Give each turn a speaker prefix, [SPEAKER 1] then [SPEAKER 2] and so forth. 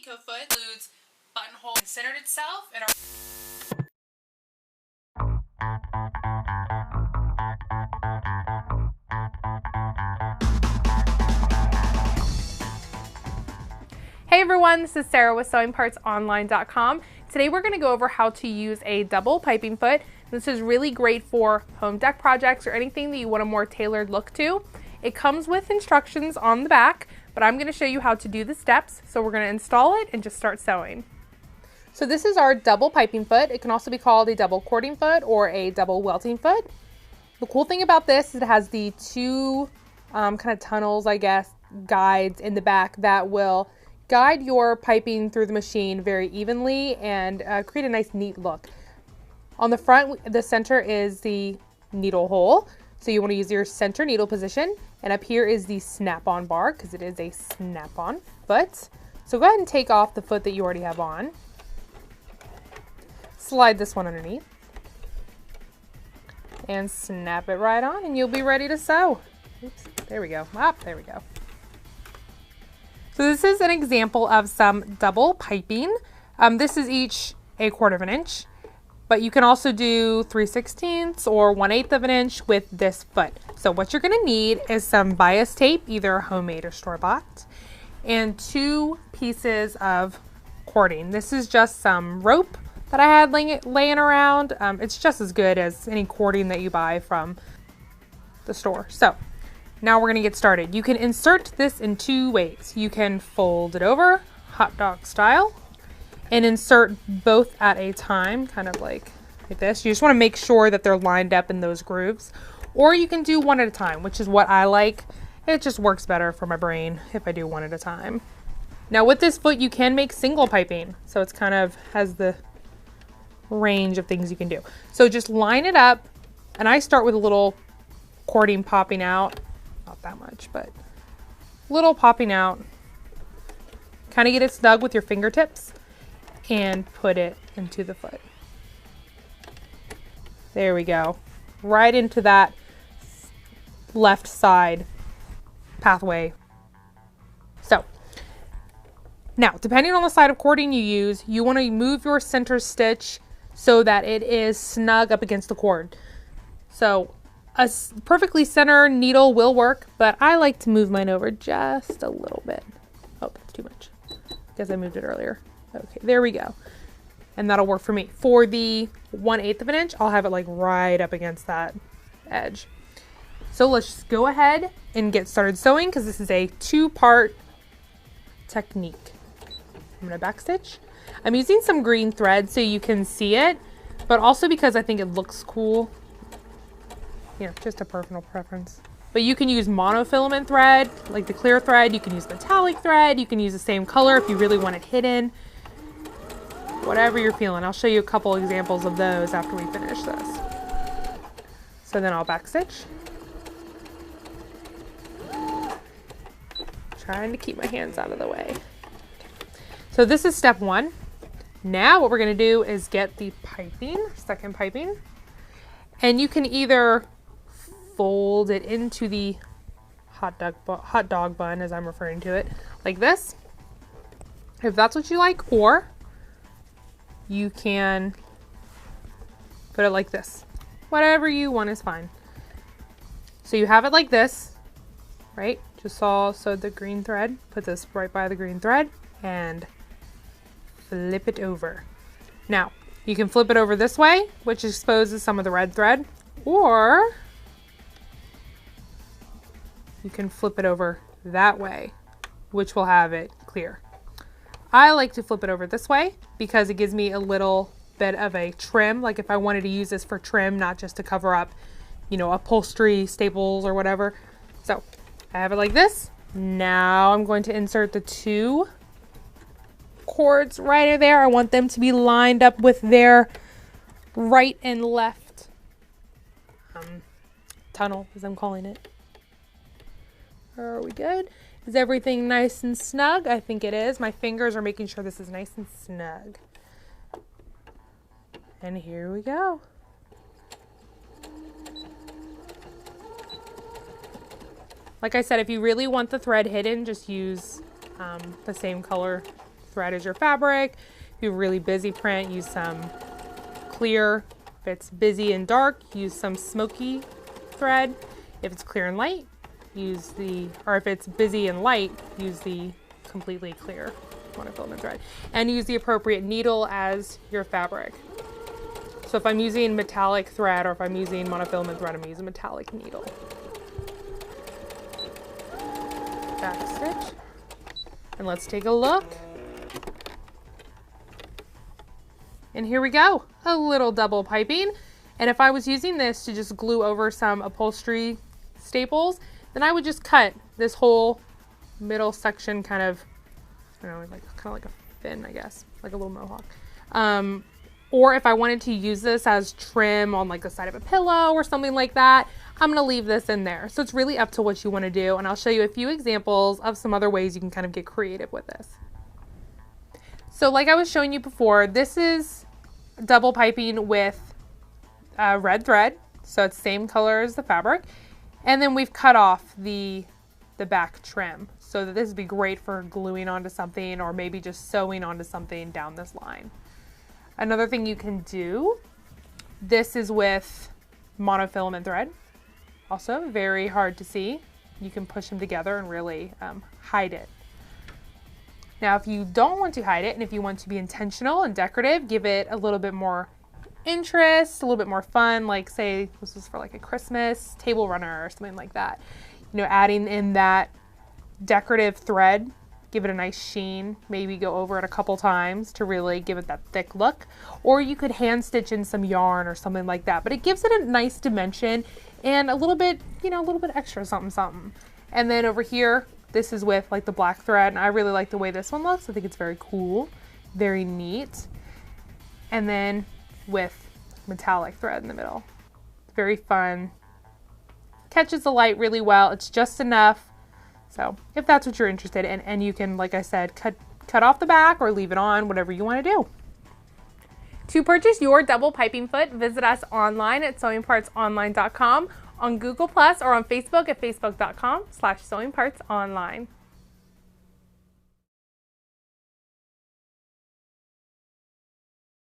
[SPEAKER 1] eco-foot includes buttonhole and centered itself and
[SPEAKER 2] Hey everyone, this is Sarah with sewingpartsonline.com. Today we're going to go over how to use a double piping foot. This is really great for home deck projects or anything that you want a more tailored look to. It comes with instructions on the back, but I'm going to show you how to do the steps. So we're going to install it and just start sewing. So this is our double piping foot. It can also be called a double cording foot or a double welting foot. The cool thing about this is it has the two kind of tunnels, I guess, guides in the back that will guide your piping through the machine very evenly and create a nice neat look. On the front, the center is the needle hole. So you want to use your center needle position. And up here is the snap-on bar because it is a snap-on foot. So go ahead and take off the foot that you already have on. Slide this one underneath. And snap it right on and you'll be ready to sew. Oops, there we go. There we go. So this is an example of some double piping. This is each 1/4 of an inch, but you can also do 3/16 or 1/8 of an inch with this foot. So what you're gonna need is some bias tape, either homemade or store-bought, and 2 pieces of cording. This is just some rope that I had laying around. It's just as good as any cording that you buy from the store. So now we're going to get started. You can insert this in 2 ways. You can fold it over, hot dog style, and insert both at a time, kind of like this. You just want to make sure that they're lined up in those grooves. Or you can do one at a time, which is what I like. It just works better for my brain if I do one at a time. Now with this foot, you can make single piping. So it's kind of has the range of things you can do. So just line it up, and I start with a little cording popping out. Not that much, but little popping out. Kind of get it snug with your fingertips and put it into the foot. There we go. Right into that left side pathway. So now, depending on the side of cording you use, you want to move your center stitch so that it is snug up against the cord. So a perfectly center needle will work, but I like to move mine over just a little bit. Oh, that's too much. Because I moved it earlier. Okay, there we go. And that'll work for me. For the 1/8 of an inch, I'll have it like right up against that edge. So let's just go ahead and get started sewing because this is a 2-part technique. I'm going to backstitch. I'm using some green thread so you can see it, but also because I think it looks cool. You know, just a personal preference. But you can use monofilament thread, like the clear thread. You can use metallic thread. You can use the same color if you really want it hidden. Whatever you're feeling. I'll show you a couple examples of those after we finish this. So then I'll backstitch. Trying to keep my hands out of the way. So this is step 1. Now what we're going to do is get the piping, second piping. And you can either fold it into the hot dog bun, as I'm referring to it, like this, if that's what you like, or you can put it like this. Whatever you want is fine. So you have it like this, right? Just sewed the green thread, put this right by the green thread, and flip it over. Now, you can flip it over this way, which exposes some of the red thread, or you can flip it over that way, which will have it clear. I like to flip it over this way because it gives me a little bit of a trim, like if I wanted to use this for trim, not just to cover up, you know, upholstery, staples, or whatever. So I have it like this. Now I'm going to insert the 2 cords right there. I want them to be lined up with their right and left tunnel, as I'm calling it. Are we good? Is everything nice and snug? I think it is. My fingers are making sure this is nice and snug. And here we go. Like I said, if you really want the thread hidden, just use the same color thread as your fabric. If you have a really busy print, use some clear. If it's busy and dark, use some smoky thread. If it's clear and light, or if it's busy and light, use the completely clear monofilament thread. And use the appropriate needle as your fabric. So if I'm using metallic thread or if I'm using monofilament thread, I'm going to use a metallic needle. Back stitch. And let's take a look. And here we go, a little double piping. And if I was using this to just glue over some upholstery staples, then I would just cut this whole middle section kind of like a fin, I guess, like a little mohawk. Or if I wanted to use this as trim on like the side of a pillow or something like that, I'm gonna leave this in there. So it's really up to what you wanna do. And I'll show you a few examples of some other ways you can kind of get creative with this. So like I was showing you before, this is double piping with red thread. So it's same color as the fabric. And then we've cut off the back trim so that this would be great for gluing onto something or maybe just sewing onto something down this line. Another thing you can do, this is with monofilament thread. Also very hard to see. You can push them together and really hide it. Now, if you don't want to hide it and if you want to be intentional and decorative, give it a little bit more interest, a little bit more fun, like say this is for like a Christmas table runner or something like that. You know, adding in that decorative thread, give it a nice sheen, maybe go over it a couple times to really give it that thick look. Or you could hand stitch in some yarn or something like that, but it gives it a nice dimension and a little bit, you know, a little bit extra something. And then over here, this is with like the black thread, and I really like the way this one looks. I think it's very cool, very neat. And then with metallic thread in the middle. Very fun. Catches the light really well. It's just enough. So if that's what you're interested in, and you can, like I said, cut off the back or leave it on, whatever you want to do. To purchase your double piping foot, visit us online at sewingpartsonline.com, on Google Plus, or on Facebook at facebook.com/sewingpartsonline.